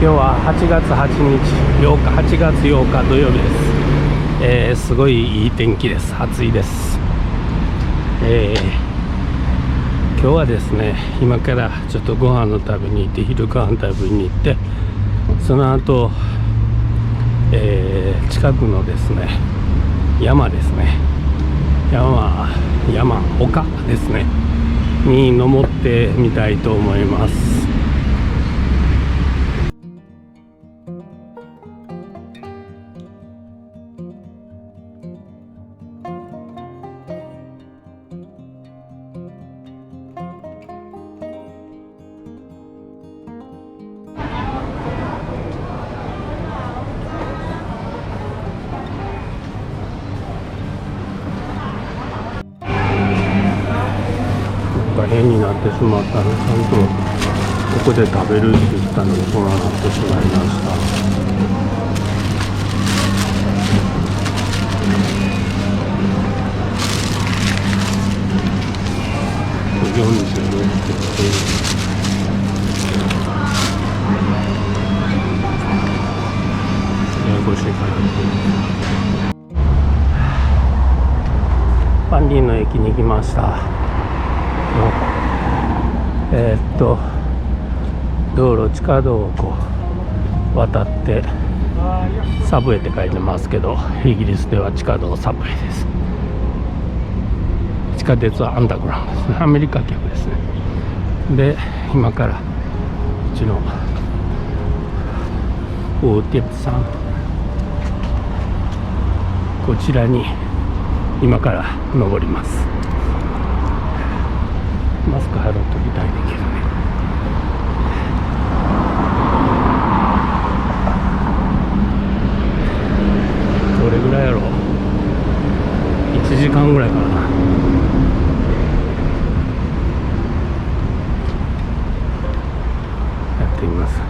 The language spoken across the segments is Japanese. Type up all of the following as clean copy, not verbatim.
今日は8月8日、8月8日土曜日です。すごいいい天気です。暑いです。今日はですね、今からちょっとご飯を食べに行って、昼ご飯食べに行って、その後、近くのですね、山ですね、丘ですねに登ってみたいと思います。変になってしまったので、ちゃんとここで食べるって言ったのにそうなってしまいました。46ってややこしいかな。パンリーの駅に来ました。地下道をこう渡ってサブウェイって書いてますけど、イギリスでは地下道サブウェイです。地下鉄はアンダーグラウンドですね。アメリカ客ですね。で、今からうちの大手さん、こちらに今から登ります。マスク貼ろうとりたいんだけどね。どれぐらいやろう。1時間ぐらいかな。やってみます。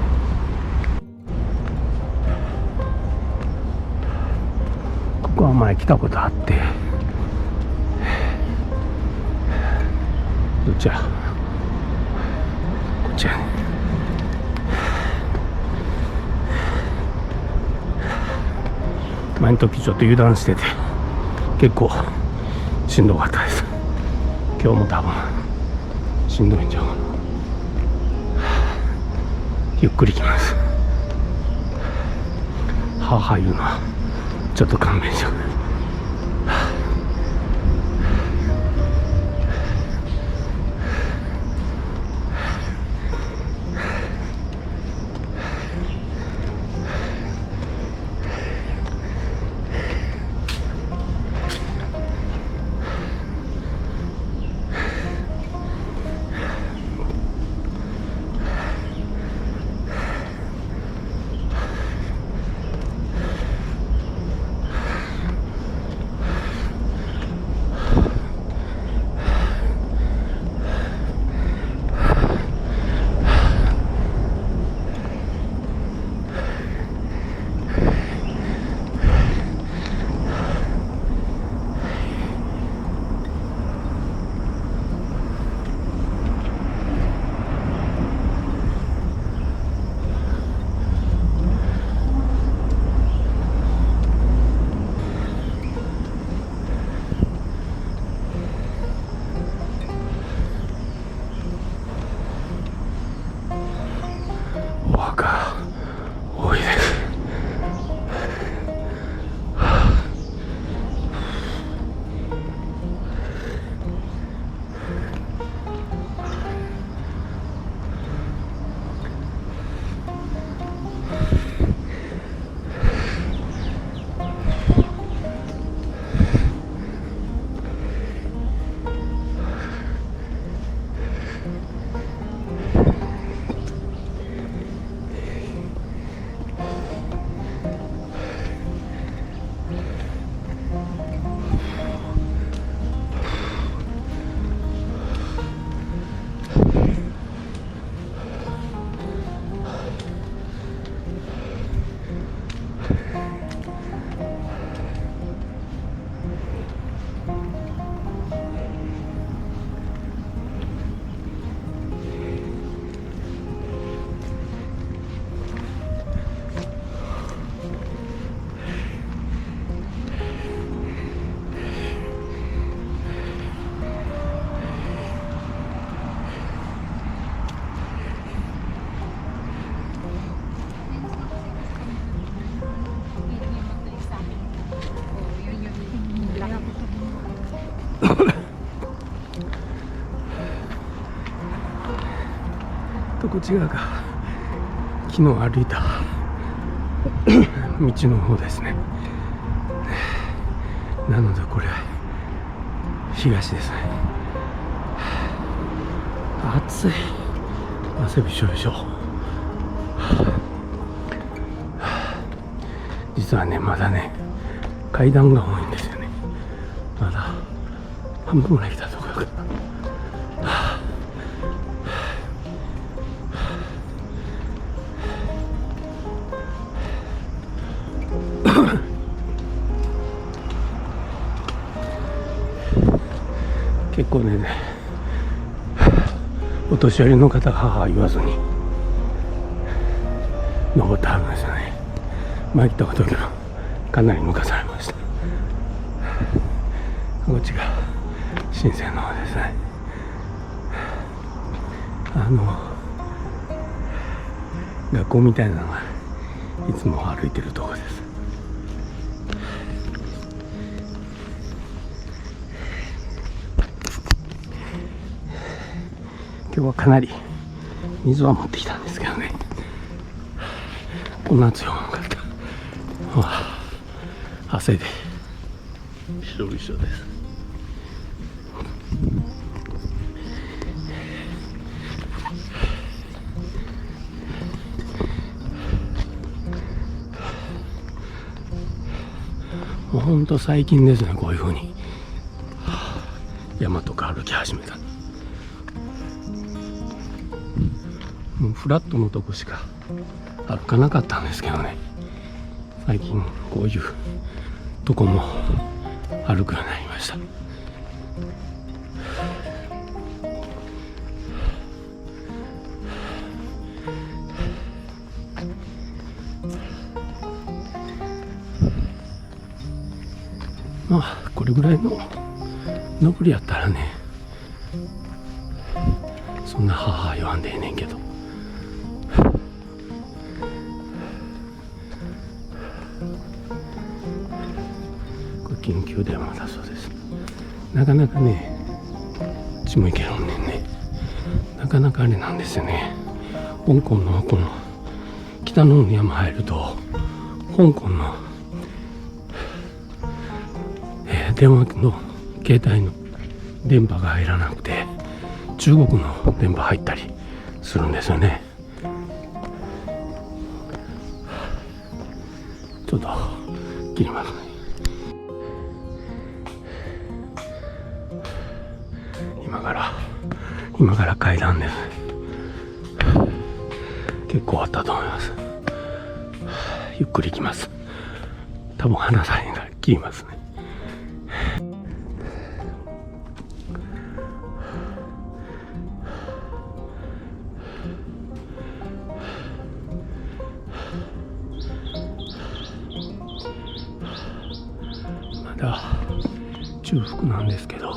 ここは前来たことあって、どっちや、こっちやね。前の時ちょっと油断してて結構しんどかったです。今日も多分しんどいんちゃうかな。ゆっくり来ます。はは言うのはちょっと勘弁してくれ。こっち側が昨日歩いた道の方ですね。なのでこれ東ですね。暑い、汗びしょびしょ。実はね、まだね階段が多いんですよね。まだ半分ぐらい来たところから結構ね、お年寄りの方が母言わずに登ってはるんですよね。前来た時はかなり抜かされました。こっちが新鮮の方ですね。学校みたいなのがいつも歩いてるとこです。今日はかなり水は持ってきたんですけどね、こんな強かった。汗でびしょびしょです。もうほんと最近ですね、こういう風に山とか歩き始めた。もうフラットのとこしか歩かなかったんですけどね、最近こういうとこも歩くようになりました。まあこれぐらいの登りやったらね、そんな母言わんでええねんけど、これ緊急電話だそうです。なかなかね、うちも行けるんねんね。なかなかあれなんですよね。香港のこの北の方に山入ると、香港の電話の携帯の電波が入らなくて、中国の電波入ったりするんですよね。ちょっと切りますね。今から階段です。結構あったと思います。ゆっくり行きます。多分離さへんから切りますね。まだ中腹なんですけど、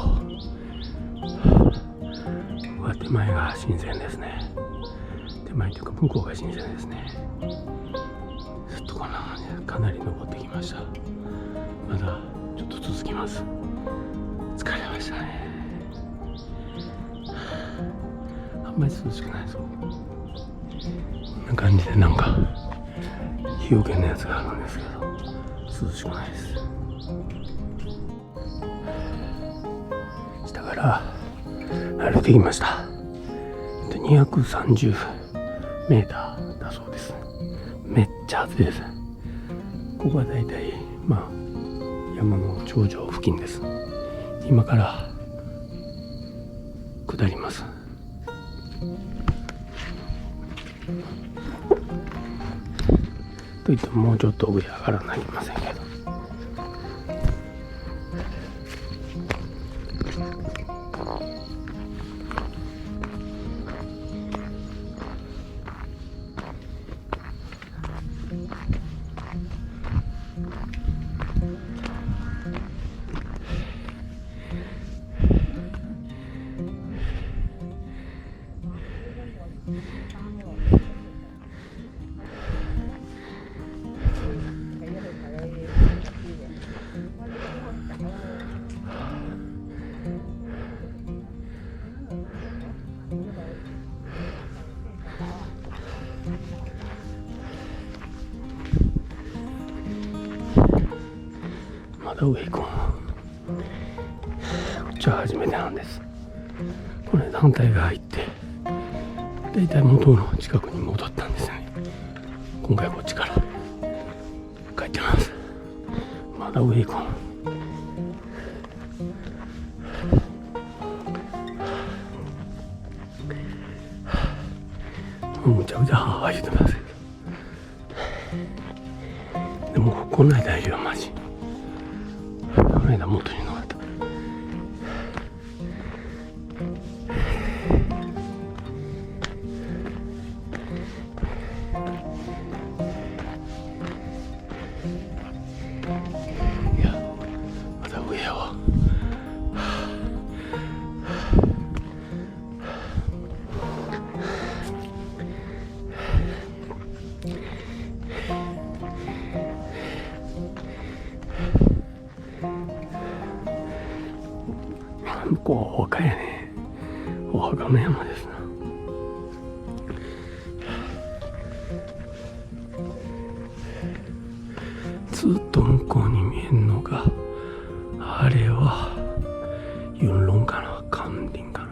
手前が新鮮ですね。手前というか向こうが新鮮ですね。ずっとこんな感じでかなり登ってきました。まだちょっと続きます。疲れましたね。あんまり涼しくないぞ。こんな感じでなんか日よけのやつがあるんですけど、涼しくないです。下から歩いてきました。230メーターだそうです。めっちゃ暑いです。ここはだいたい山の頂上付近です。今から下ります。といってももうちょっと上上がらなきゃいけませんけど、まだ上行こう。こっちは初めてなんです。これ反対側行ってだいたい元の近くに戻ったんですよね。今回こっちから帰ってます。まだ上行こう。むちゃくちゃハワイしてます。でもこの間よりはマジ。この間元に乗った。いや、まだ上やわ。向こうはお墓やね。お墓の山ですな。ずっと向こうに見えるのがあれはユンロンかな、カンディンかな。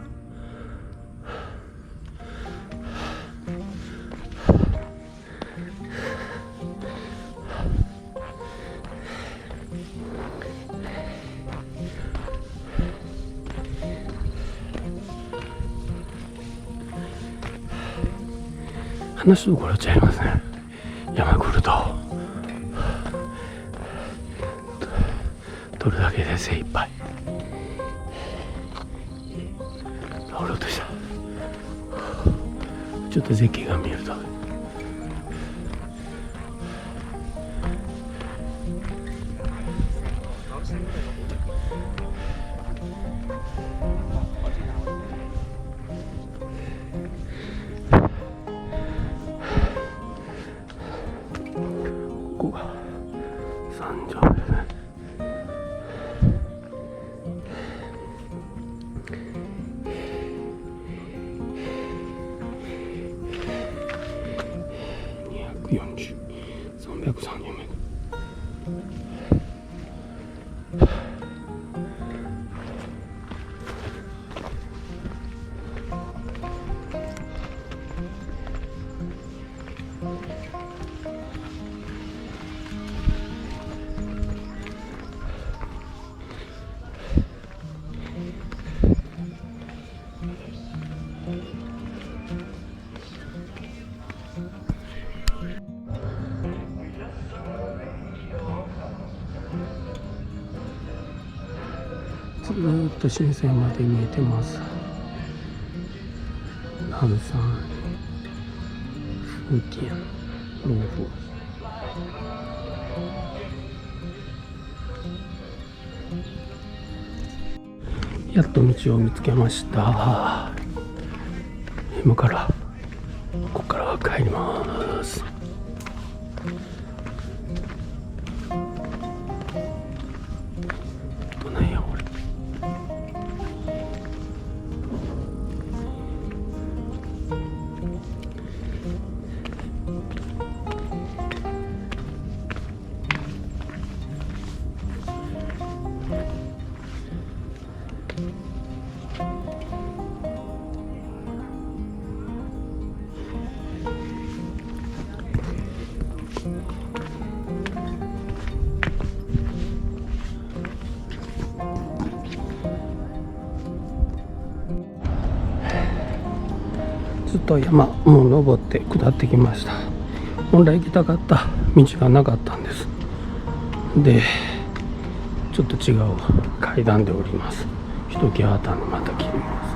話すところちゃいますね。山来ると取るだけで精一杯。登ろうとした。ちょっと絶景が見えると。ここが山頂ですね。240、330メートル。ずーっと深センまで見えてます。ラムサン、フーティアン、ローフ。やっと道を見つけました。今からここからは帰ります。どないや俺。ずっと山もう登って下ってきました。本来行きたかった道がなかったんです。でちょっと違う階段で降ります。一木畑にまた切ります。